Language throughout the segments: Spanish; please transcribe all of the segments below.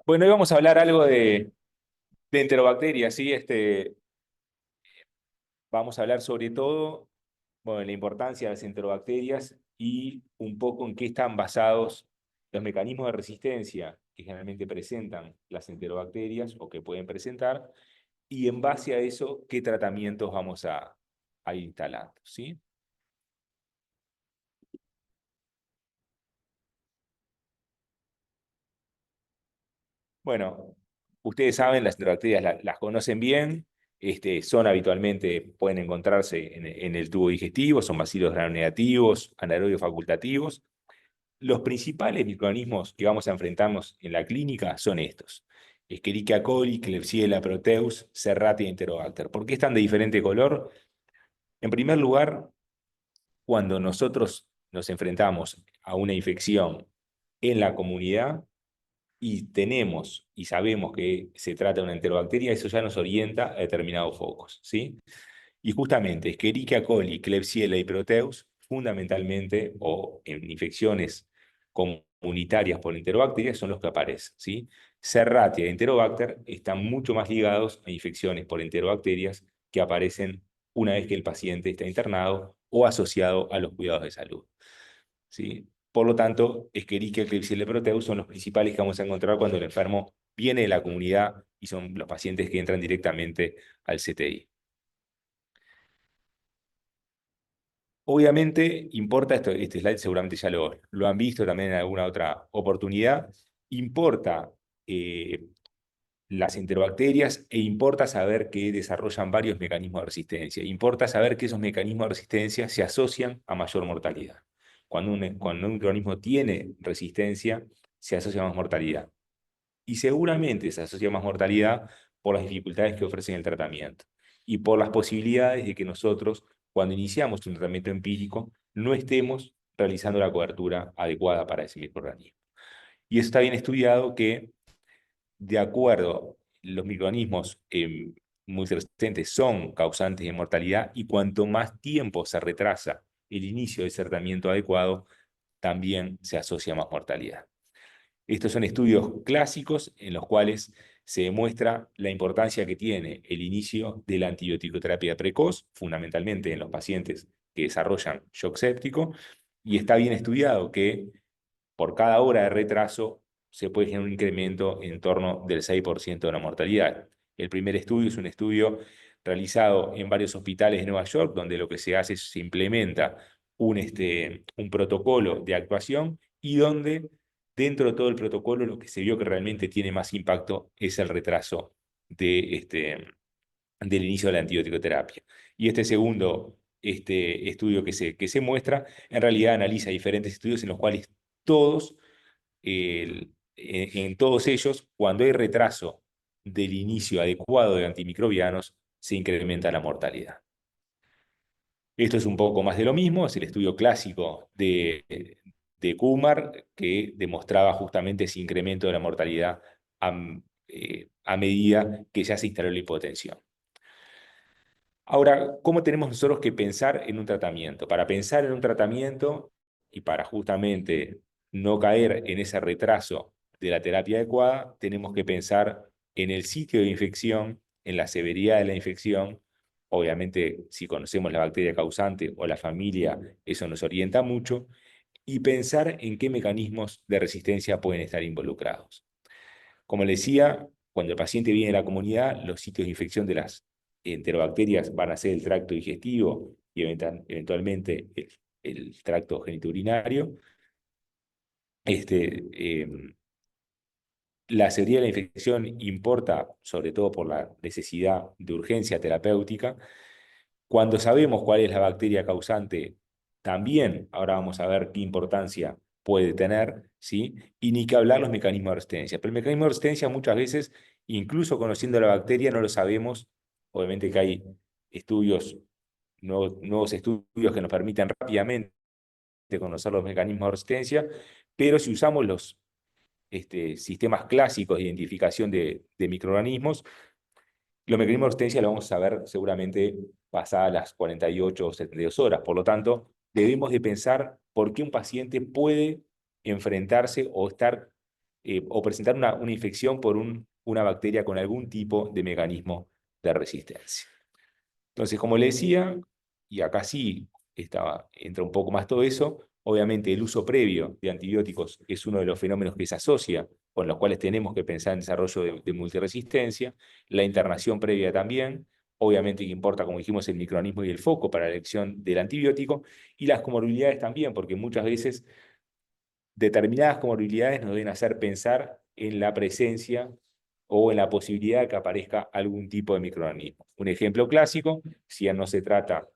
Bueno, hoy vamos a hablar algo de enterobacterias, ¿sí? Vamos a hablar sobre todo, bueno, la importancia de las enterobacterias y un poco en qué están basados los mecanismos de resistencia que generalmente presentan las enterobacterias o que pueden presentar, y en base a eso, qué tratamientos vamos a ir instalando, ¿sí? Bueno, ustedes saben, las enterobacterias las conocen bien, son habitualmente, pueden encontrarse en el tubo digestivo, son bacilos gram-negativos, anaerobios facultativos. Los principales microorganismos que vamos a enfrentarnos en la clínica son estos: Escherichia coli, Klebsiella proteus, Serratia y Enterobacter. ¿Por qué están de diferente color? En primer lugar, cuando nosotros nos enfrentamos a una infección en la comunidad, y tenemos y sabemos que se trata de una enterobacteria, eso ya nos orienta a determinados focos, ¿sí? Y justamente Escherichia coli, Klebsiella y Proteus, fundamentalmente, o en infecciones comunitarias por enterobacterias, son los que aparecen, ¿sí? Serratia y Enterobacter están mucho más ligados a infecciones por enterobacterias que aparecen una vez que el paciente está internado o asociado a los cuidados de salud, ¿sí? Por lo tanto, Escherichia, Klebsiella y Proteus son los principales que vamos a encontrar cuando el enfermo viene de la comunidad y son los pacientes que entran directamente al CTI. Obviamente, importa esto, este slide seguramente ya lo han visto también en alguna otra oportunidad, importa eh, las enterobacterias e importa saber que desarrollan varios mecanismos de resistencia, importa saber que esos mecanismos de resistencia se asocian a mayor mortalidad. Cuando un microorganismo tiene resistencia, se asocia a más mortalidad. Y seguramente se asocia a más mortalidad por las dificultades que ofrecen el tratamiento y por las posibilidades de que nosotros, cuando iniciamos un tratamiento empírico, no estemos realizando la cobertura adecuada para ese microorganismo. Y eso está bien estudiado que, de acuerdo, los microorganismos muy resistentes son causantes de mortalidad, y cuanto más tiempo se retrasa el inicio de ese tratamiento adecuado, también se asocia a más mortalidad. Estos son estudios clásicos en los cuales se demuestra la importancia que tiene el inicio de la antibioticoterapia precoz, fundamentalmente en los pacientes que desarrollan shock séptico, y está bien estudiado que por cada hora de retraso se puede generar un incremento en torno del 6% de la mortalidad. El primer estudio es un estudio realizado en varios hospitales de Nueva York, donde lo que se hace es se implementa un protocolo de actuación, y donde dentro de todo el protocolo lo que se vio que realmente tiene más impacto es el retraso del inicio de la antibiótico-terapia. Y este segundo estudio que se muestra, en realidad analiza diferentes estudios en los cuales todos, en todos ellos, cuando hay retraso del inicio adecuado de antimicrobianos, se incrementa la mortalidad. Esto es un poco más de lo mismo, es el estudio clásico de Kumar, que demostraba justamente ese incremento de la mortalidad a medida que ya se instaló la hipotensión. Ahora, ¿cómo tenemos nosotros que pensar en un tratamiento? Para pensar en un tratamiento y para justamente no caer en ese retraso de la terapia adecuada, tenemos que pensar en el sitio de infección, en la severidad de la infección. Obviamente, si conocemos la bacteria causante o la familia, eso nos orienta mucho, y pensar en qué mecanismos de resistencia pueden estar involucrados. Como le decía, cuando el paciente viene a la comunidad, los sitios de infección de las enterobacterias van a ser el tracto digestivo y eventualmente el tracto genitourinario. Este, eh, la severidad de la infección importa sobre todo por la necesidad de urgencia terapéutica. Cuando sabemos cuál es la bacteria causante, también ahora vamos a ver qué importancia puede tener, ¿sí? Y ni que hablar los mecanismos de resistencia. Pero el mecanismo de resistencia muchas veces, incluso conociendo la bacteria, no lo sabemos. Obviamente que hay estudios, nuevos estudios que nos permiten rápidamente conocer los mecanismos de resistencia, pero si usamos los sistemas clásicos de identificación de microorganismos, los mecanismos de resistencia lo vamos a ver seguramente pasadas las 48 o 72 horas. Por lo tanto, debemos de pensar por qué un paciente puede enfrentarse o estar o presentar una infección por una bacteria con algún tipo de mecanismo de resistencia. Entonces, como le decía, y acá sí entra un poco más todo eso, obviamente el uso previo de antibióticos es uno de los fenómenos que se asocia, con los cuales tenemos que pensar en desarrollo de multiresistencia, la internación previa también, obviamente que importa, como dijimos, el microorganismo y el foco para la elección del antibiótico, y las comorbilidades también, porque muchas veces determinadas comorbilidades nos deben hacer pensar en la presencia o en la posibilidad de que aparezca algún tipo de microorganismo. Un ejemplo clásico, si ya no se trata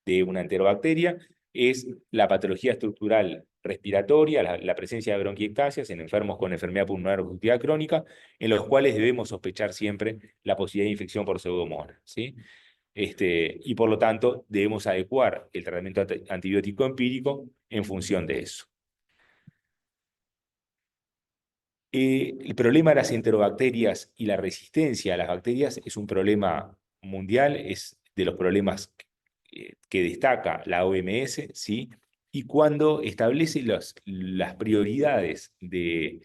de una enterobacteria, es la patología estructural respiratoria, la presencia de bronquiectasias en enfermos con enfermedad pulmonar obstructiva crónica, en los cuales debemos sospechar siempre la posibilidad de infección por pseudomonas, ¿sí? Y por lo tanto, debemos adecuar el tratamiento antibiótico empírico en función de eso. El problema de las enterobacterias y la resistencia a las bacterias es un problema mundial, es de los problemas que destaca la OMS, ¿sí? Y cuando establece las prioridades de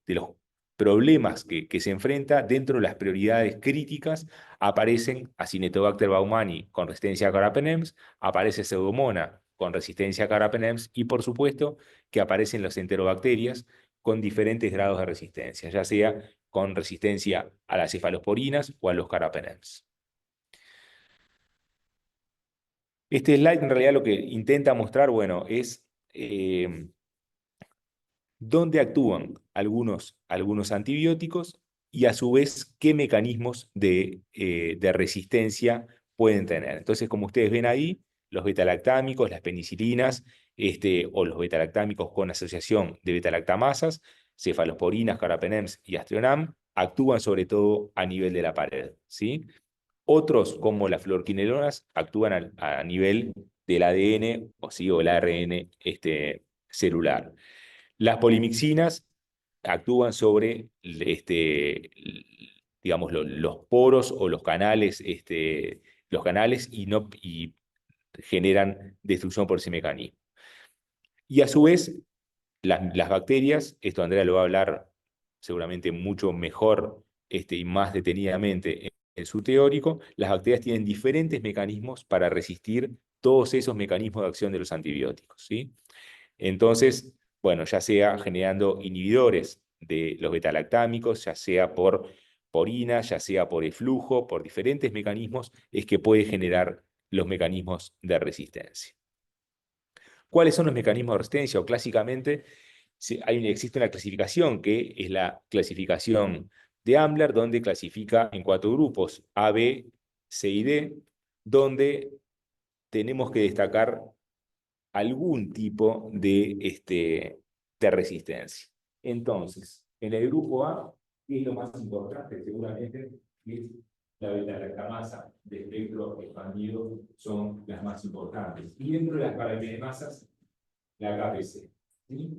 los problemas que se enfrenta, dentro de las prioridades críticas aparecen Acinetobacter baumannii con resistencia a carbapenems, aparece Pseudomonas con resistencia a carbapenems y por supuesto que aparecen las enterobacterias con diferentes grados de resistencia, ya sea con resistencia a las cefalosporinas o a los carbapenems. Este slide en realidad lo que intenta mostrar, bueno, es dónde actúan algunos antibióticos y a su vez qué mecanismos de resistencia pueden tener. Entonces, como ustedes ven ahí, los betalactámicos, las penicilinas, o los betalactámicos con asociación de betalactamasas, cefalosporinas, carbapenems y aztreonam, actúan sobre todo a nivel de la pared, ¿sí? Otros, como las fluorquinolonas, actúan a nivel del ADN o el ARN celular. Las polimixinas actúan sobre digamos, los poros o los canales y generan destrucción por ese mecanismo. Y a su vez, las bacterias, esto Andrea lo va a hablar seguramente mucho mejor y más detenidamente en su teórico, las bacterias tienen diferentes mecanismos para resistir todos esos mecanismos de acción de los antibióticos, ¿sí? Entonces, bueno, ya sea generando inhibidores de los betalactámicos, ya sea por porina, ya sea por eflujo, por diferentes mecanismos, es que puede generar los mecanismos de resistencia. ¿Cuáles son los mecanismos de resistencia? O clásicamente, existe una clasificación que es la clasificación de Ambler, donde clasifica en 4 grupos, A, B, C y D, donde tenemos que destacar algún tipo de resistencia. Entonces, en el grupo A, ¿qué es lo más importante? Seguramente es la beta-lactamasa de espectro expandido, son las más importantes. Y dentro de las carbapenemasas, la KPC. ¿Sí?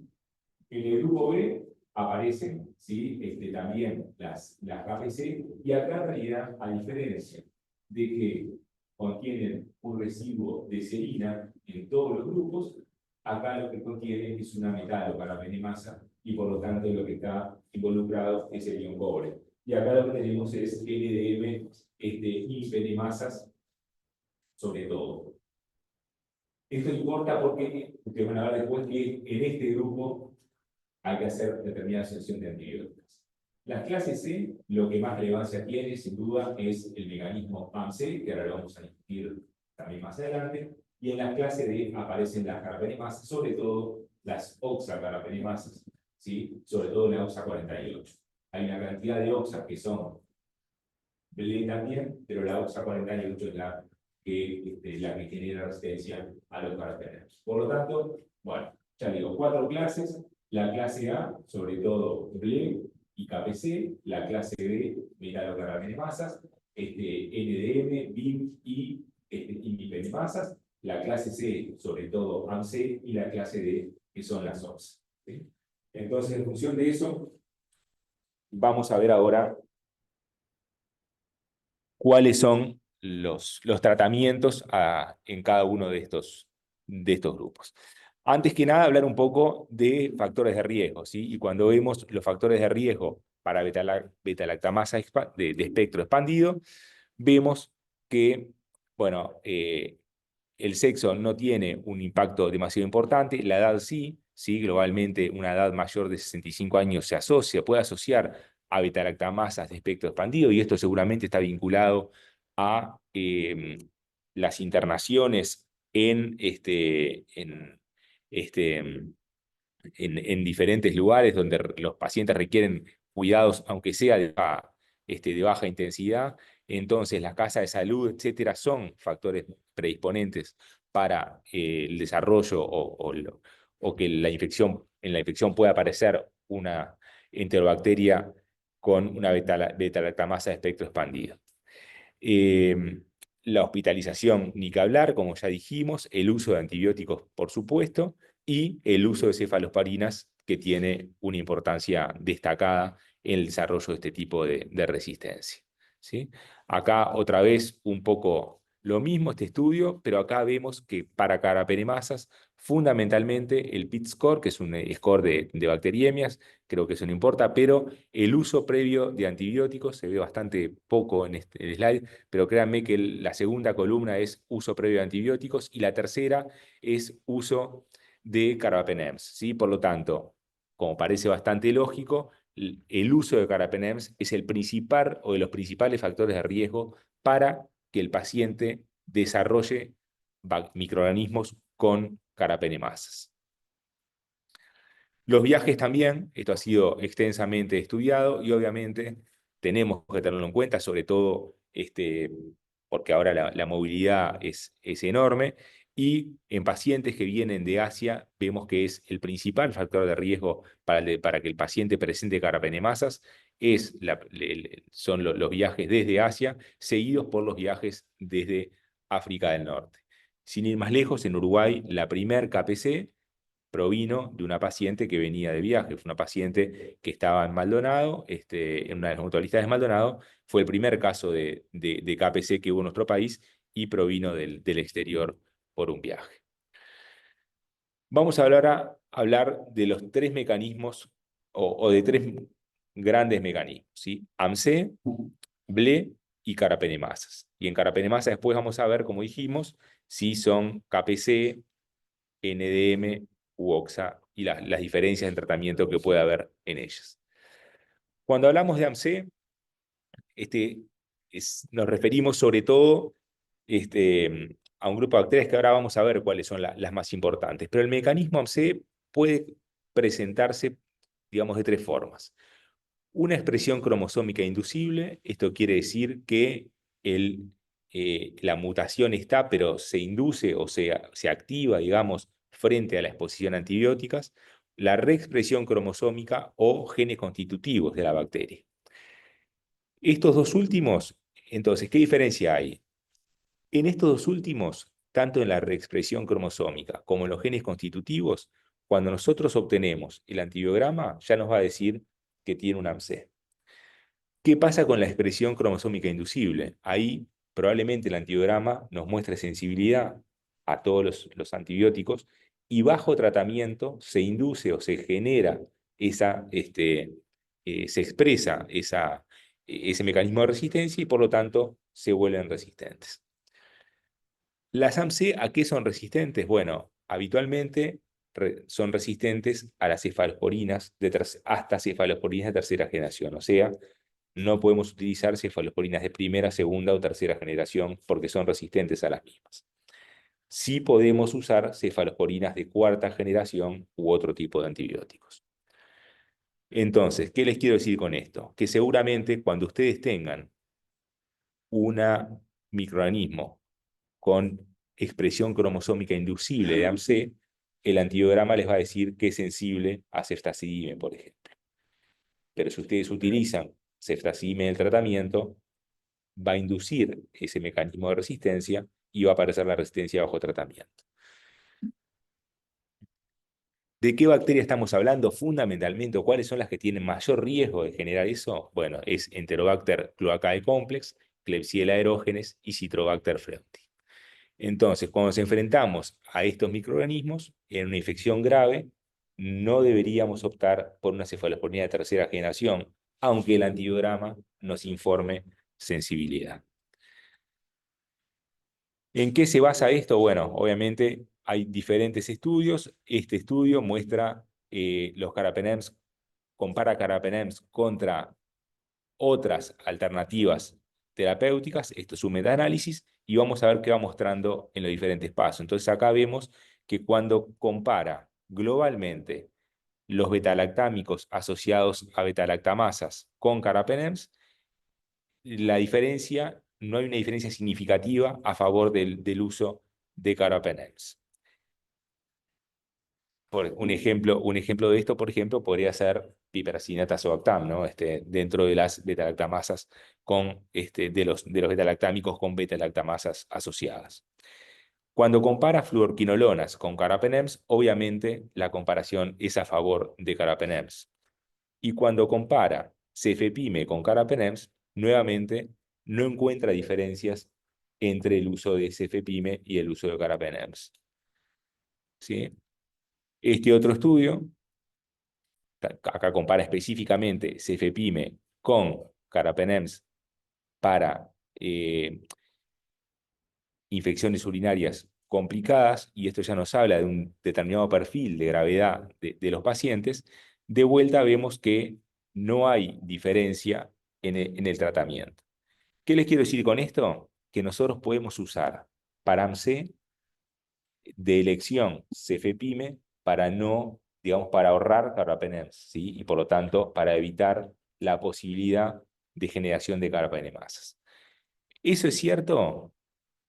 En el grupo B aparecen, ¿sí? También las KPC, y acá en realidad, a diferencia de que contienen un residuo de serina en todos los grupos, acá lo que contiene es una metalocarbapenemasa y por lo tanto lo que está involucrado es el ion cobre. Y acá lo que tenemos es NDM, impenemasas sobre todo. Esto importa porque ustedes van a ver después que en este grupo hay que hacer determinada selección de antibióticos. Las clases C, lo que más relevancia tiene, sin duda, es el mecanismo PAM-C, que ahora lo vamos a discutir también más adelante, y en la clase D aparecen las carbapenemasas, sobre todo las oxacarbapenemasas, ¿sí? Sobre todo la OXA 48. Hay una cantidad de OXA que son BLE también, pero la OXA 48 es la que genera resistencia a los carbapenemas. Por lo tanto, bueno, ya digo, 4 clases. La clase A, sobre todo BLE y KPC, la clase B, metalocarbapenemasas, NDM, BIM y imipenemasas, la clase C, sobre todo AMC, y la clase D, que son las OPS. ¿Sí? Entonces, en función de eso, vamos a ver ahora cuáles son los tratamientos en cada uno de estos grupos. Antes que nada, hablar un poco de factores de riesgo, ¿sí? Y cuando vemos los factores de riesgo para beta-lactamasa de espectro expandido, vemos que, bueno, el sexo no tiene un impacto demasiado importante, la edad sí, sí, globalmente una edad mayor de 65 años puede asociar a beta-lactamasas de espectro expandido, y esto seguramente está vinculado a las internaciones este, en diferentes lugares donde los pacientes requieren cuidados, aunque sea de baja intensidad. Entonces, las casas de salud, etcétera, son factores predisponentes para el desarrollo o que en la infección pueda aparecer una enterobacteria con una beta-lactamasa de espectro expandido. Eh, la hospitalización, ni que hablar, como ya dijimos, el uso de antibióticos, por supuesto, y el uso de cefalosporinas, que tiene una importancia destacada en el desarrollo de este tipo de resistencia. ¿Sí? Acá otra vez un poco lo mismo este estudio, pero acá vemos que para carapenemasas, fundamentalmente el PIT score, que es un score de bacteriemias, creo que eso no importa, pero el uso previo de antibióticos se ve bastante poco en este slide, pero créanme que la segunda columna es uso previo de antibióticos y la tercera es uso de carbapenems, ¿sí? Por lo tanto, como parece bastante lógico, el uso de carbapenems es el principal o de los principales factores de riesgo para que el paciente desarrolle microorganismos con carapenemasas. Los viajes también, esto ha sido extensamente estudiado y obviamente tenemos que tenerlo en cuenta, sobre todo porque ahora la movilidad es enorme y en pacientes que vienen de Asia vemos que es el principal factor de riesgo para que el paciente presente carapenemasas son los viajes desde Asia, seguidos por los viajes desde África del Norte. Sin ir más lejos, en Uruguay la primer KPC provino de una paciente que venía de viaje. Fue una paciente que estaba en Maldonado, en una de las mutualistas de Maldonado. Fue el primer caso de KPC que hubo en nuestro país y provino del exterior por un viaje. Vamos a hablar de los tres mecanismos o de tres grandes mecanismos, ¿sí? AMC, BLE y carapenemasas. Y en carapenemasas después vamos a ver, como dijimos, si son KPC, NDM u OXA y las diferencias en tratamiento que puede haber en ellas. Cuando hablamos de AMC, nos referimos sobre todo a un grupo de bacterias que ahora vamos a ver cuáles son las más importantes. Pero el mecanismo AMC puede presentarse, digamos, de tres formas. Una expresión cromosómica inducible, esto quiere decir que la mutación está, pero se induce o se activa, digamos, frente a la exposición a antibióticos, la reexpresión cromosómica o genes constitutivos de la bacteria. Estos dos últimos, entonces, ¿qué diferencia hay? En estos dos últimos, tanto en la reexpresión cromosómica como en los genes constitutivos, cuando nosotros obtenemos el antibiograma, ya nos va a decir que tiene un AMC. ¿Qué pasa con la expresión cromosómica inducible? Ahí probablemente el antibiograma nos muestre sensibilidad a todos los antibióticos y bajo tratamiento se induce o se genera se expresa ese mecanismo de resistencia y por lo tanto se vuelven resistentes. ¿Las AMC a qué son resistentes? Bueno, habitualmente son resistentes a las cefalosporinas hasta cefalosporinas de tercera generación, o sea, no podemos utilizar cefalosporinas de primera, segunda o tercera generación porque son resistentes a las mismas. Sí podemos usar cefalosporinas de cuarta generación u otro tipo de antibióticos. Entonces, ¿qué les quiero decir con esto? Que seguramente cuando ustedes tengan un microorganismo con expresión cromosómica inducible de AMC, el antibiograma les va a decir que es sensible a ceftazidime, por ejemplo. Pero si ustedes utilizan ceftazidime en el tratamiento, va a inducir ese mecanismo de resistencia y va a aparecer la resistencia bajo tratamiento. ¿De qué bacteria estamos hablando? Fundamentalmente, ¿cuáles son las que tienen mayor riesgo de generar eso? Bueno, es Enterobacter cloacae complex, Klebsiella aerogenes y Citrobacter freundii. Entonces, cuando nos enfrentamos a estos microorganismos en una infección grave, no deberíamos optar por una cefalosporina de tercera generación, aunque el antibiograma nos informe sensibilidad. ¿En qué se basa esto? Bueno, obviamente hay diferentes estudios. Este estudio muestra los carbapenems, compara carbapenems contra otras alternativas terapéuticas. Esto es un metaanálisis y vamos a ver qué va mostrando en los diferentes pasos. Entonces acá vemos que cuando compara globalmente los betalactámicos asociados a betalactamasas con carbapenems, la diferencia, no hay una diferencia significativa a favor del uso de carbapenems. Un ejemplo de esto, por ejemplo, podría ser piperacillina tazobactam, ¿no? Dentro de las betalactamasas de los betalactámicos con betalactamasas asociadas. Cuando compara fluorquinolonas con carbapenems, obviamente la comparación es a favor de carbapenems. Y cuando compara cefepime con carbapenems, nuevamente no encuentra diferencias entre el uso de cefepime y el uso de carbapenems. ¿Sí? Este otro estudio, acá compara específicamente cefepime con carbapenems para infecciones urinarias complicadas, y esto ya nos habla de un determinado perfil de gravedad de los pacientes. De vuelta vemos que no hay diferencia en el tratamiento. ¿Qué les quiero decir con esto? Que nosotros podemos usar PARAM-C de elección cefepime para no, digamos, para ahorrar carbapenems, ¿sí? Y por lo tanto, para evitar la posibilidad de generación de carbapenemasas. Eso es cierto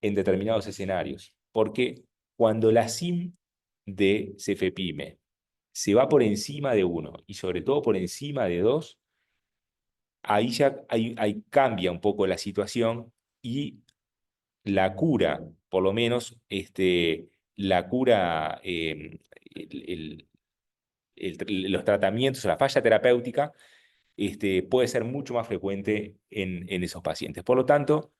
en determinados escenarios, porque cuando la SIM de cefepime se va por encima de 1 y sobre todo por encima de 2, ahí ya cambia un poco la situación y la cura, por lo menos la cura, los tratamientos, la falla terapéutica, puede ser mucho más frecuente en esos pacientes. Por lo tanto,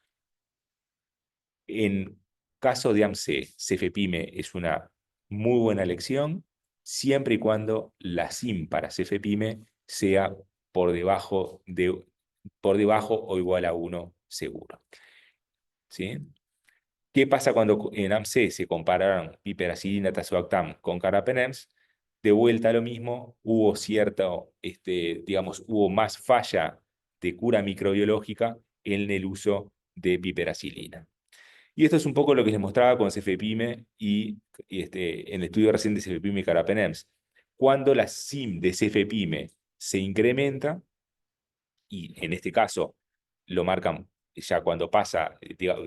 en caso de AMC, cefepime es una muy buena elección, siempre y cuando la SIM para cefepime sea por debajo, por debajo o igual a 1 seguro. ¿Sí? ¿Qué pasa cuando en AMC se compararon piperacillina tazobactam con carbapenems? De vuelta a lo mismo, hubo digamos, hubo más falla de cura microbiológica en el uso de piperacillina. Y esto es un poco lo que les mostraba con cefepime en el estudio reciente de cefepime y carbapenems. Cuando la SIM de cefepime se incrementa, y en este caso lo marcan ya cuando pasa,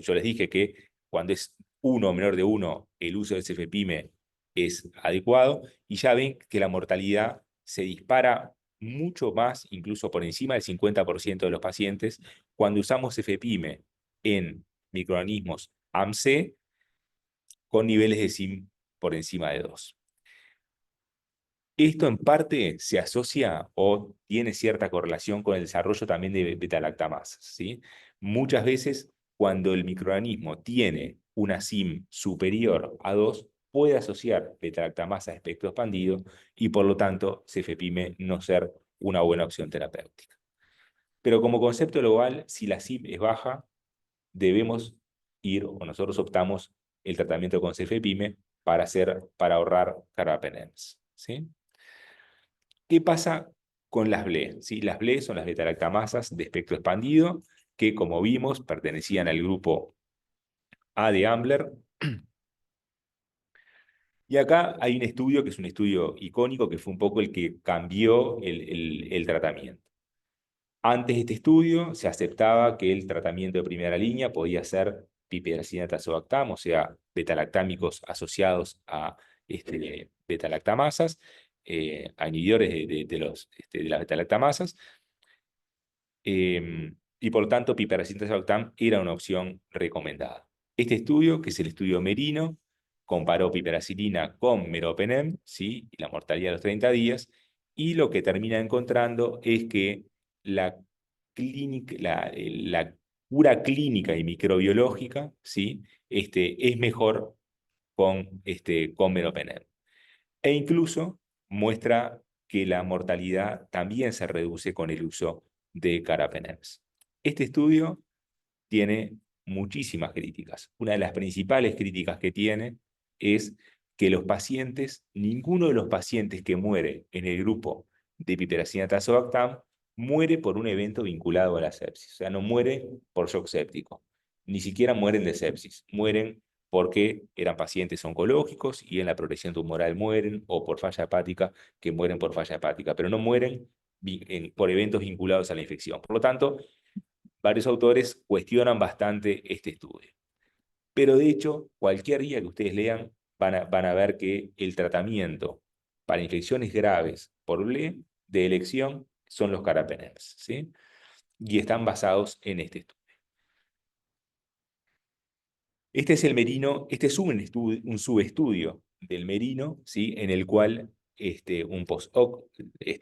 yo les dije que cuando es 1 o menor de 1, el uso del cefepime es adecuado, y ya ven que la mortalidad se dispara mucho más, incluso por encima del 50% de los pacientes, cuando usamos cefepime en microorganismos AMC con niveles de SIM por encima de 2. Esto en parte se asocia o tiene cierta correlación con el desarrollo también de betalactamasas, ¿sí? Muchas veces, cuando el microorganismo tiene una SIM superior a 2, puede asociar betalactamasa a espectro expandido y por lo tanto cefepime no ser una buena opción terapéutica. Pero como concepto global, si la SIM es baja, debemos ir, o nosotros optamos el tratamiento con cefepime para ahorrar carbapenems, ¿sí? ¿Qué pasa con las BLE? ¿Sí? Las BLE son las betalactamasas de espectro expandido, que como vimos pertenecían al grupo A de Ambler. Y acá hay un estudio que es un estudio icónico, que fue un poco el que cambió el tratamiento. Antes de este estudio se aceptaba que el tratamiento de primera línea podía ser piperacillina tazobactam, o sea, betalactámicos asociados a betalactamasas, a inhibidores de las betalactamasas, y por lo tanto piperacillina tazobactam era una opción recomendada. Este estudio, que es el estudio Merino, comparó piperacillina con meropenem, ¿sí? Y la mortalidad a los 30 días, y lo que termina encontrando es que la pura clínica y microbiológica, ¿sí? Es mejor con meropenem. E incluso muestra que la mortalidad también se reduce con el uso de carbapenems. Este estudio tiene muchísimas críticas. Una de las principales críticas que tiene es que los pacientes, ninguno de los pacientes que muere en el grupo de piperacina tazobactam muere por un evento vinculado a la sepsis. O sea, no muere por shock séptico. Ni siquiera mueren de sepsis. Mueren porque eran pacientes oncológicos y en la progresión tumoral mueren, o por falla hepática, que mueren por falla hepática, pero no mueren por eventos vinculados a la infección. Por lo tanto, varios autores cuestionan bastante este estudio. Pero de hecho, cualquier guía que ustedes lean van a ver que el tratamiento para infecciones graves por BLE de elección son los carbapenems, ¿sí? Y están basados en este estudio. Este es el merino, este es un subestudio del merino, ¿sí? En el cual un post-hoc,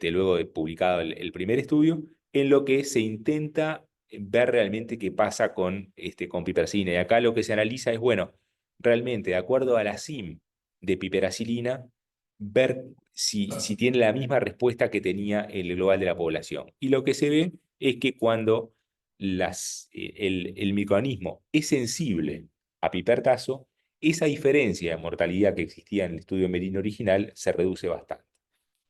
luego de publicado el primer estudio, en lo que se intenta ver realmente qué pasa con piperacilina. Y acá lo que se analiza es, bueno, realmente, de acuerdo a la SIM de piperacilina, ver si tiene la misma respuesta que tenía el global de la población. Y lo que se ve es que cuando el microorganismo es sensible a pipertazo, esa diferencia de mortalidad que existía en el estudio merino original se reduce bastante.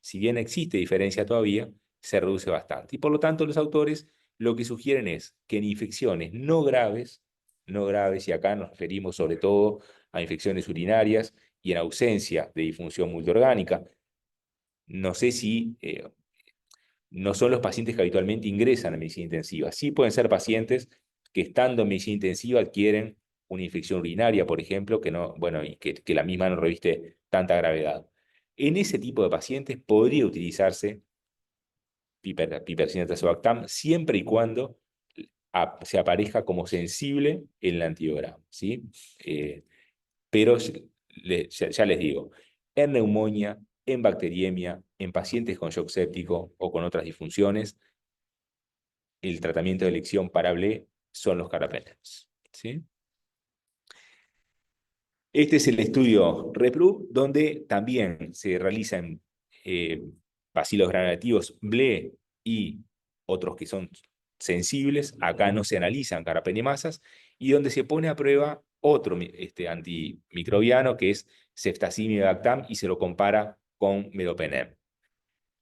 Si bien existe diferencia todavía, se reduce bastante. Y por lo tanto, los autores lo que sugieren es que en infecciones no graves, y acá nos referimos sobre todo a infecciones urinarias y en ausencia de disfunción multiorgánica, no sé si no son los pacientes que habitualmente ingresan a medicina intensiva. Sí pueden ser pacientes que estando en medicina intensiva adquieren una infección urinaria, por ejemplo, que no, bueno, y que la misma no reviste tanta gravedad. En ese tipo de pacientes podría utilizarse piperacina tazobactam siempre y cuando se aparezca como sensible en el antibiograma, ¿sí? Pero ya les digo, en neumonía, en bacteriemia, en pacientes con shock séptico o con otras disfunciones, el tratamiento de elección para BLE son los carbapenems, ¿sí? Este es el estudio REPROVE, donde también se realizan bacilos granulativos BLE y otros que son sensibles. Acá no se analizan carbapenemasas, y donde se pone a prueba otro antimicrobiano que es ceftazimib-bactam y se lo compara con meropenem.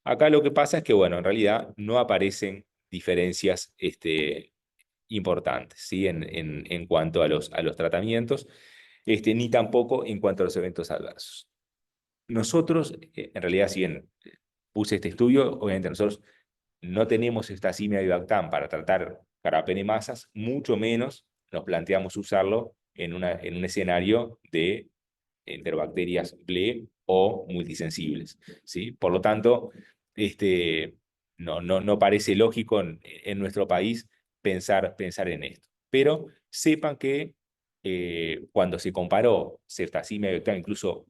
Acá lo que pasa es que, bueno, en realidad no aparecen diferencias importantes, ¿sí? En cuanto a los tratamientos, ni tampoco en cuanto a los eventos adversos. Nosotros, en realidad, si bien puse este estudio, obviamente nosotros no tenemos esta simia de Bactam para tratar carapenemasas, mucho menos nos planteamos usarlo en un escenario de enterobacterias BLE o multisensibles, ¿sí? Por lo tanto, no parece lógico en nuestro país pensar en esto. Pero sepan que cuando se comparó ceftazimib y Bactam, incluso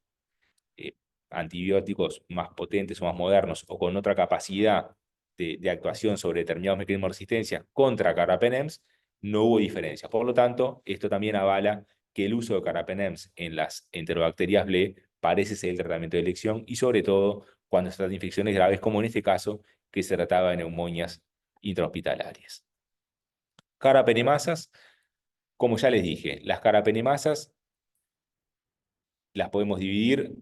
eh, antibióticos más potentes o más modernos o con otra capacidad de actuación sobre determinados mecanismos de resistencia contra carbapenems, no hubo diferencia. Por lo tanto, esto también avala que el uso de carbapenems en las enterobacterias BLE parece ser el tratamiento de elección, y sobre todo cuando se trata de infecciones graves, como en este caso, que se trataba de neumonias intrahospitalarias. Carbapenemasas, como ya les dije, las carbapenemasas las podemos dividir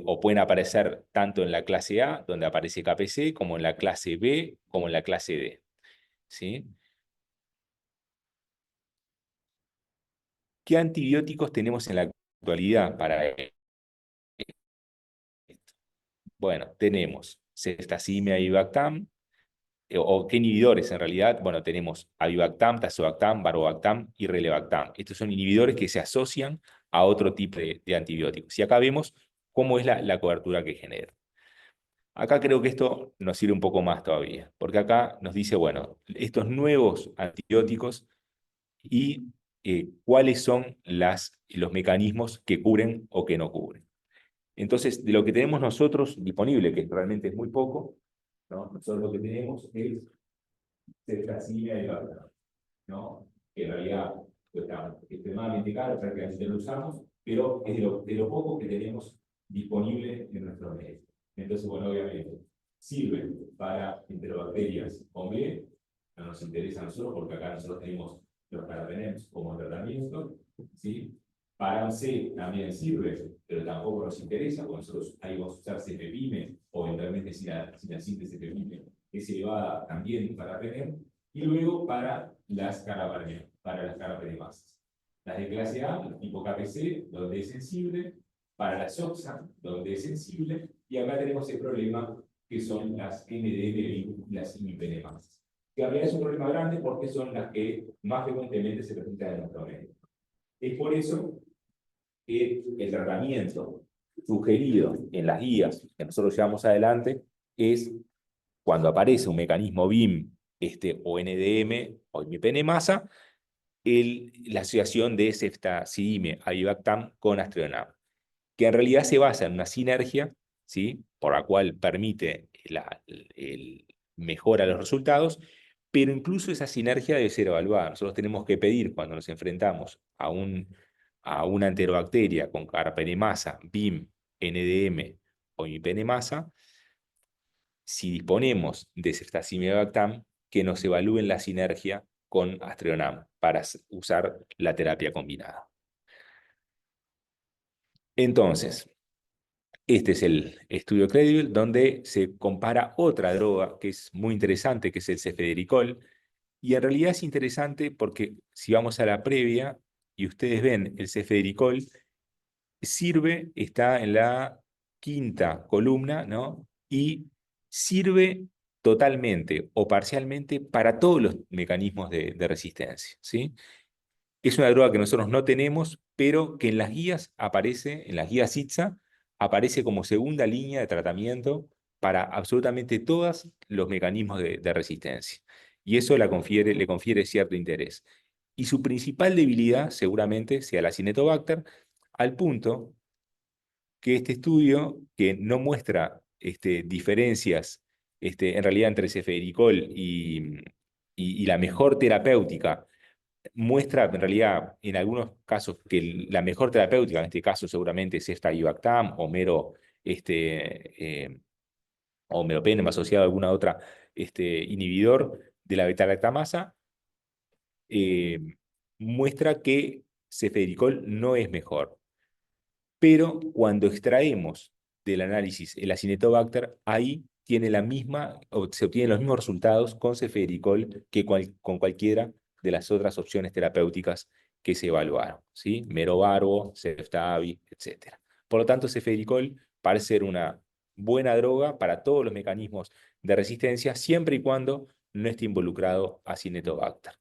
o pueden aparecer tanto en la clase A, donde aparece KPC, como en la clase B, como en la clase D, ¿sí? ¿Qué antibióticos tenemos en la actualidad para esto? Bueno, tenemos ceftazimib y Bactam, o qué inhibidores en realidad. Bueno, tenemos avibactam, tazobactam, varovactam y relebactam. Estos son inhibidores que se asocian a otro tipo de antibióticos. Y acá vemos cómo es la cobertura que genera. Acá creo que esto nos sirve un poco más todavía, porque acá nos dice, bueno, estos nuevos antibióticos y cuáles son los mecanismos que cubren o que no cubren. Entonces, de lo que tenemos nosotros disponible, que realmente es muy poco, ¿no? Nosotros lo que tenemos es ceftazimib y valproat, ¿no? que en realidad cuesta extremadamente caro, prácticamente lo usamos, pero es de lo poco que tenemos disponible en nuestro medio. Entonces, bueno, obviamente, sirve para enterobacterias con B, no nos interesa a nosotros porque acá nosotros tenemos los carbapenems como tratamiento, ¿sí? Para un C también sirve, pero tampoco nos interesa, porque nosotros ahí vamos a usar cefepime, o eventualmente si la síntesis de cefepime es elevada también para penem, y luego para las carbapenemasas. Las de clase A, tipo KPC, donde es sensible, para las OXA, donde es sensible, y acá tenemos el problema que son las NDM y las imipenemasas. Que en realidad es un problema grande porque son las que más frecuentemente se presentan en nuestro medio. Es por eso que el tratamiento sugerido en las guías que nosotros llevamos adelante es cuando aparece un mecanismo BIM o NDM o imipenemasa, la asociación de ceftazidime avibactam con astreonam, que en realidad se basa en una sinergia, ¿sí? Por la cual permite mejora los resultados, pero incluso esa sinergia debe ser evaluada. Nosotros tenemos que pedir cuando nos enfrentamos a una enterobacteria con carbapenemasa, BIM, NDM o imipenemasa, si disponemos de ceftazimivactam, que nos evalúen la sinergia con astreonam para usar la terapia combinada. Entonces, este es el estudio Credible, donde se compara otra droga que es muy interesante, que es el cefedricol, y en realidad es interesante porque si vamos a la previa y ustedes ven el cefedricol, está en la quinta columna, ¿no? Y sirve totalmente o parcialmente para todos los mecanismos de resistencia, ¿sí? Es una droga que nosotros no tenemos, pero que en las guías aparece, en las guías ITSA, aparece como segunda línea de tratamiento para absolutamente todos los mecanismos de resistencia. Y eso le confiere cierto interés. Y su principal debilidad seguramente sea la Acinetobacter, al punto que este estudio, que no muestra diferencias en realidad entre cefedricol y la mejor terapéutica, muestra en realidad en algunos casos que la mejor terapéutica, en este caso seguramente es esta Ivactam o o meropenem asociado a alguna otra inhibidor de la beta-lactamasa, eh, muestra que cefedricol no es mejor. Pero cuando extraemos del análisis el Acinetobacter, ahí tiene se obtienen los mismos resultados con cefedricol que con cualquiera de las otras opciones terapéuticas que se evaluaron, ¿sí? Merobarbo, Ceftavi, etc. Por lo tanto, cefedricol parece ser una buena droga para todos los mecanismos de resistencia, siempre y cuando no esté involucrado Acinetobacter.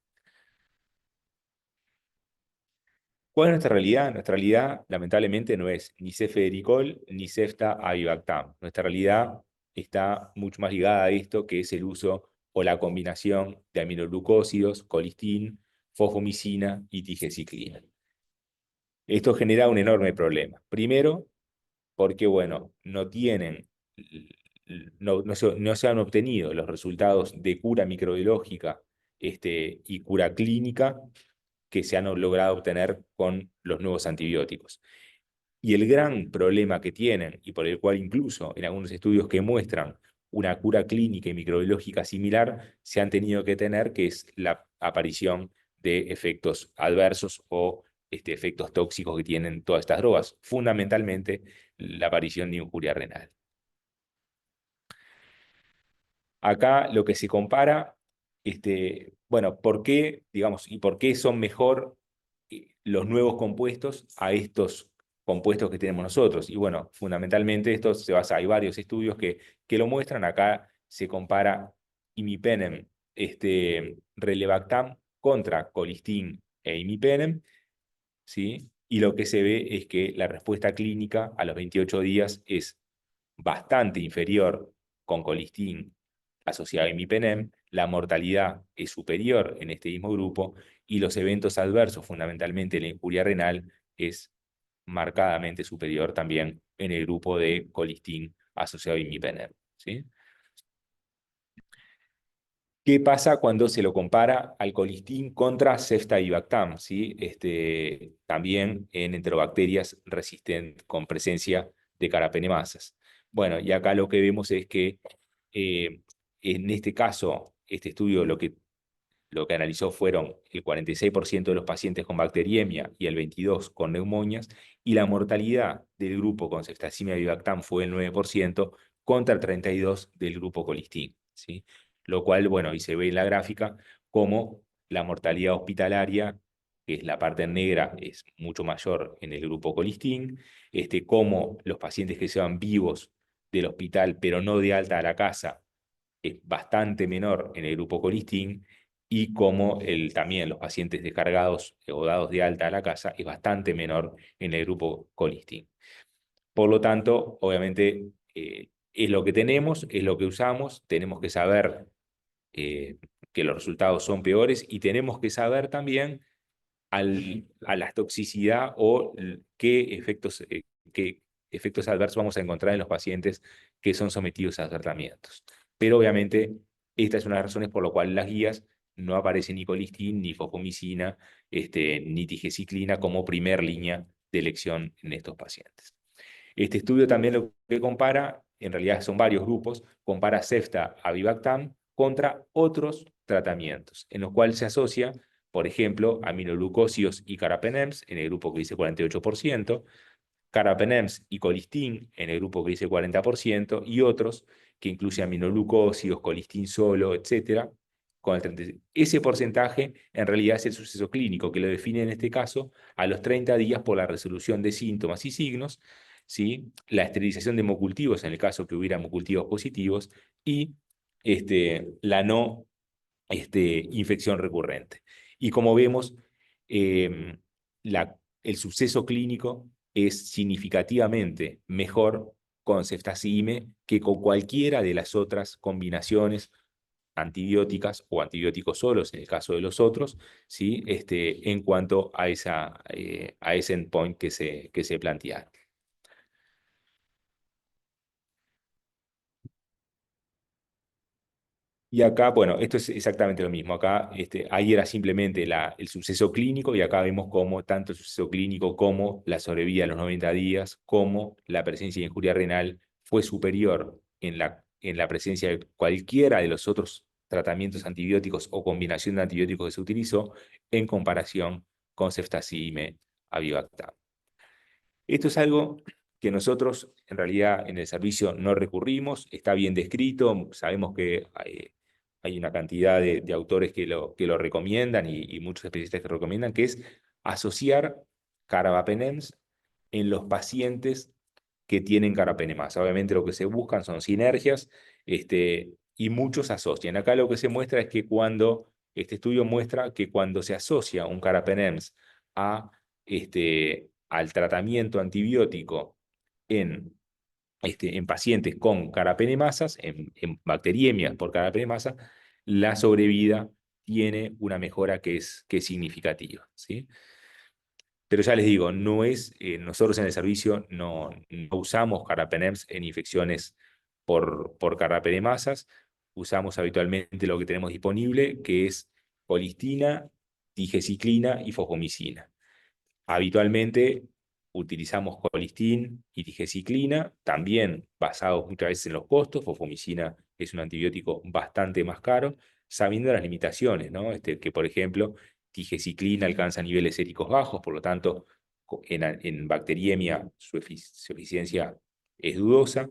¿Cuál es nuestra realidad? Nuestra realidad, lamentablemente, no es ni cefedricol ni cefta-avibactam. Nuestra realidad está mucho más ligada a esto, que es el uso o la combinación de aminoglucósidos, colistin, fosfomicina y tigeciclina. Esto genera un enorme problema. Primero, porque, bueno, no se han obtenido los resultados de cura microbiológica y cura clínica que se han logrado obtener con los nuevos antibióticos. Y el gran problema que tienen, y por el cual incluso en algunos estudios que muestran una cura clínica y microbiológica similar, se han tenido que tener, que es la aparición de efectos adversos o efectos tóxicos que tienen todas estas drogas, fundamentalmente la aparición de injuria renal. Acá lo que se compara, bueno, ¿por qué, digamos, y por qué son mejor los nuevos compuestos a estos compuestos que tenemos nosotros? Y bueno, fundamentalmente esto se basa, hay varios estudios que lo muestran. Acá se compara imipenem, relevactam contra colistin e imipenem, ¿sí? Y lo que se ve es que la respuesta clínica a los 28 días es bastante inferior con colistin asociado a imipenem, la mortalidad es superior en este mismo grupo y los eventos adversos, fundamentalmente la injuria renal, es marcadamente superior también en el grupo de colistin asociado a imipenem, ¿sí? ¿Qué pasa cuando se lo compara al colistín contra ceftibactam? ¿Sí? También en enterobacterias resistentes con presencia de carapenemasas. Bueno, y acá lo que vemos es que eh, en este caso, este estudio lo que analizó fueron el 46% de los pacientes con bacteriemia y el 22% con neumonias, y la mortalidad del grupo con ceftazimia bivactam fue el 9% contra el 32% del grupo colistín, ¿sí? Lo cual, bueno, y se ve en la gráfica como la mortalidad hospitalaria, que es la parte negra, es mucho mayor en el grupo colistín, como los pacientes que se van vivos del hospital, pero no de alta a la casa, es bastante menor en el grupo colistín, y como también los pacientes descargados o dados de alta a la casa es bastante menor en el grupo colistín. Por lo tanto, obviamente, es lo que tenemos, es lo que usamos, tenemos que saber que los resultados son peores, y tenemos que saber también a la toxicidad o qué efectos adversos vamos a encontrar en los pacientes que son sometidos a tratamientos. Pero obviamente, esta es una de las razones por las cuales las guías no aparecen ni colistin, ni fosfomicina, ni tigecyclina como primer línea de elección en estos pacientes. Este estudio también lo que compara, en realidad son varios grupos, compara Cefta Avibactam contra otros tratamientos, en los cuales se asocia, por ejemplo, aminoglucósidos y carbapenems, en el grupo que dice 48%, carbapenems y colistin, en el grupo que dice 40%, y otros que incluyen aminoglucósidos, colistin solo, etcétera, con el 30. Ese porcentaje en realidad es el suceso clínico, que lo define en este caso a los 30 días por la resolución de síntomas y signos, ¿sí? La esterilización de hemocultivos en el caso que hubiera hemocultivos positivos, y la no infección recurrente. Y como vemos, eh, el suceso clínico es significativamente mejor con ceftazidime que con cualquiera de las otras combinaciones antibióticas o antibióticos solos en el caso de los otros, ¿sí? En cuanto a ese endpoint que se plantea. Y acá, bueno, esto es exactamente lo mismo. Acá, ahí era simplemente el suceso clínico, y acá vemos cómo tanto el suceso clínico como la sobrevida a los 90 días, como la presencia de injuria renal fue superior en la presencia de cualquiera de los otros tratamientos antibióticos o combinación de antibióticos que se utilizó en comparación con ceftazidime avibactam. Esto es algo que nosotros en realidad en el servicio no recurrimos, está bien descrito, sabemos que hay una cantidad de autores que lo recomiendan, y muchos especialistas que lo recomiendan, que es asociar carbapenems en los pacientes que tienen carbapenemasa. Obviamente lo que se buscan son sinergias, y muchos asocian. Acá lo que se muestra es que este estudio muestra que cuando se asocia un carbapenems al tratamiento antibiótico en, en pacientes con carapenemasas, en bacteriemias por carapenemasa, la sobrevida tiene una mejora que es significativa, ¿sí? Pero ya les digo, nosotros en el servicio no usamos carbapenems en infecciones por carbapenemasas, usamos habitualmente lo que tenemos disponible, que es colistina, tigecyclina y fosfomicina. Habitualmente utilizamos colistin y tigecyclina, también basados muchas veces en los costos. Fosfomicina es un antibiótico bastante más caro, sabiendo las limitaciones, ¿no? Que, por ejemplo, tigecyclina alcanza niveles séricos bajos, por lo tanto, en bacteriemia su eficiencia es dudosa.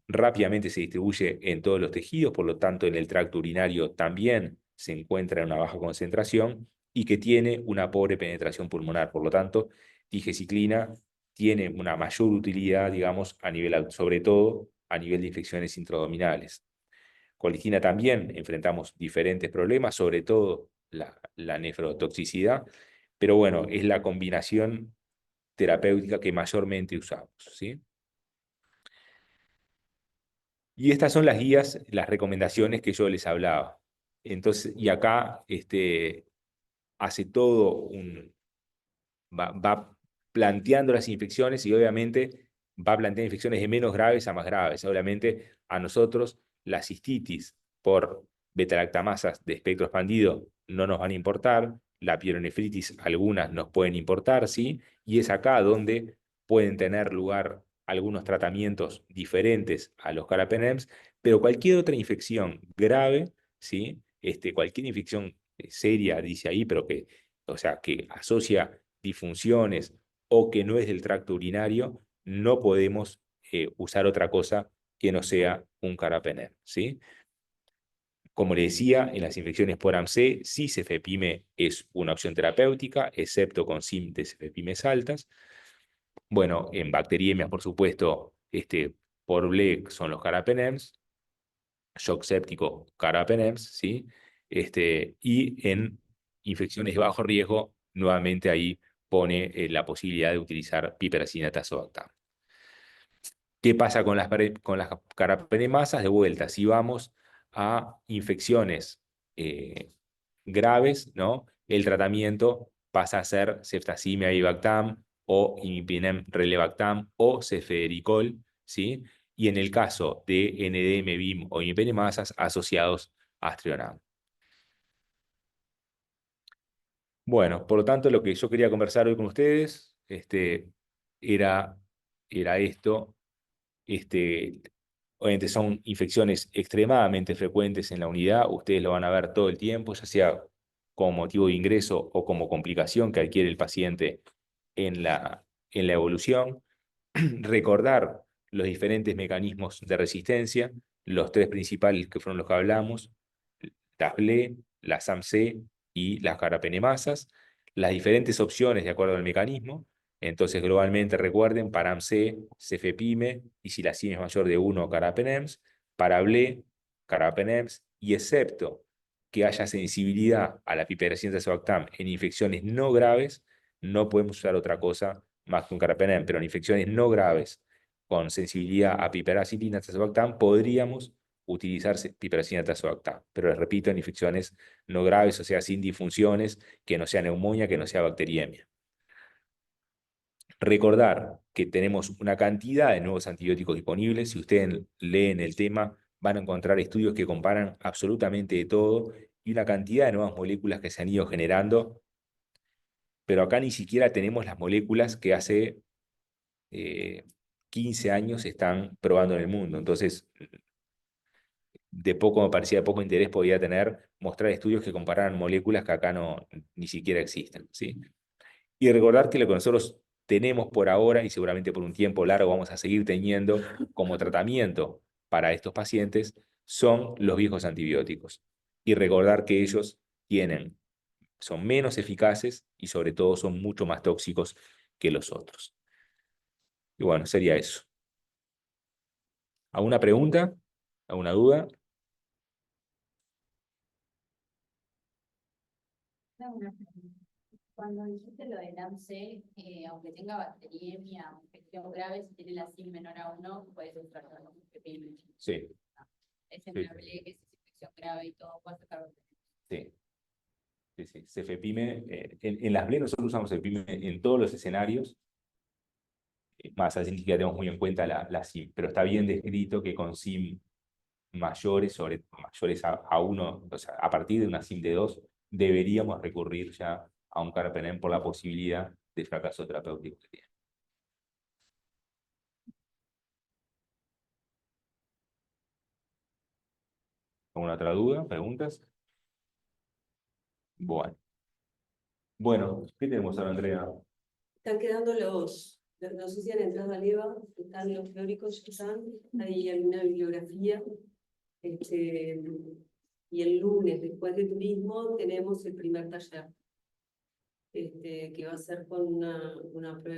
Rápidamente se distribuye en todos los tejidos, por lo tanto en el tracto urinario también se encuentra en una baja concentración, y que tiene una pobre penetración pulmonar. Por lo tanto, tigecyclina tiene una mayor utilidad, digamos, sobre todo a nivel de infecciones intraabdominales. Colistina también enfrentamos diferentes problemas, sobre todo la nefrotoxicidad, pero bueno, es la combinación terapéutica que mayormente usamos, ¿sí? Y estas son las guías, las recomendaciones que yo les hablaba. Entonces, y acá hace todo va planteando las infecciones, y obviamente va planteando infecciones de menos graves a más graves. Obviamente a nosotros la cistitis por beta-lactamasas de espectro expandido no nos van a importar, la pielonefritis algunas nos pueden importar, ¿sí? Y es acá donde pueden tener lugar algunos tratamientos diferentes a los carbapenems, pero cualquier otra infección grave, ¿sí? Cualquier infección seria, dice ahí, pero que, o sea, que asocia disfunciones o que no es del tracto urinario, no podemos usar otra cosa que no sea un carbapenem, ¿sí? Como le decía, en las infecciones por AMC, sí cefepime es una opción terapéutica, excepto con SIM de cefepimes altas. Bueno, en bacteriemias, por supuesto, por BLEC son los carbapenems, shock séptico carbapenems, ¿sí? Y en infecciones de bajo riesgo, nuevamente ahí pone la posibilidad de utilizar piperacina tazobactam. ¿Qué pasa con las carbapenemasas? De vuelta, si vamos a infecciones graves, ¿no? El tratamiento pasa a ser ceftazimia avibactam o imipinem relebactam o cefericol, ¿sí? Y en el caso de NDM, BIM o imipenemasas asociados a Astrionam. Bueno, por lo tanto, lo que yo quería conversar hoy con ustedes era, era esto. Este, Obviamente son infecciones extremadamente frecuentes en la unidad, ustedes lo van a ver todo el tiempo, ya sea como motivo de ingreso o como complicación que adquiere el paciente en la evolución. Recordar los diferentes mecanismos de resistencia, los tres principales que fueron los que hablamos, las BLE, las AMC y las carapenemasas, las diferentes opciones de acuerdo al mecanismo. Entonces, globalmente recuerden, para AMC, cefepime, y si la CIM es mayor de 1, carapenems, para BLE, carapenems, y excepto que haya sensibilidad a la piperacina tazobactam en infecciones no graves, no podemos usar otra cosa más que un carbapenem, pero en infecciones no graves con sensibilidad a piperacillina tazobactam podríamos utilizar piperacillina tazobactam. Pero les repito, en infecciones no graves, o sea, sin disfunciones, que no sea neumonía, que no sea bacteriemia. Recordar que tenemos una cantidad de nuevos antibióticos disponibles. Si ustedes leen el tema, van a encontrar estudios que comparan absolutamente de todo y una cantidad de nuevas moléculas que se han ido generando, pero acá ni siquiera tenemos las moléculas que hace 15 años se están probando en el mundo. Entonces, de poco me parecía, de poco interés podía tener mostrar estudios que compararan moléculas que acá no, ni siquiera existen, ¿sí? Y recordar que lo que nosotros tenemos por ahora, y seguramente por un tiempo largo vamos a seguir teniendo como tratamiento para estos pacientes, son los viejos antibióticos. Y recordar que ellos son menos eficaces y sobre todo son mucho más tóxicos que los otros. Y bueno, sería eso. ¿Alguna pregunta? ¿Alguna duda? Cuando dijiste lo del AMC, aunque tenga bacteriemia o infección grave, si tiene la SIM menor a 1, puedes usarlo como PPM. Sí, Es en sí, la BLE, que es infección grave y todo, puede sacar. sí, sí, sí. Cefepime, en las BLE nosotros usamos Cefepime en todos los escenarios, más así que tenemos muy en cuenta la SIM, pero está bien descrito que con SIM mayores a 1, o sea, a partir de una SIM de 2, deberíamos recurrir ya a un carbapenem por la posibilidad de fracaso terapéutico que tiene. ¿Alguna otra duda? ¿Preguntas? Bueno. Bueno, ¿qué tenemos ahora, Andrea? Están quedando no sé si han entrado a Leva, están los teóricos que están, hay alguna bibliografía. Y el lunes, después de turismo, tenemos el primer taller, que va a ser con una prueba.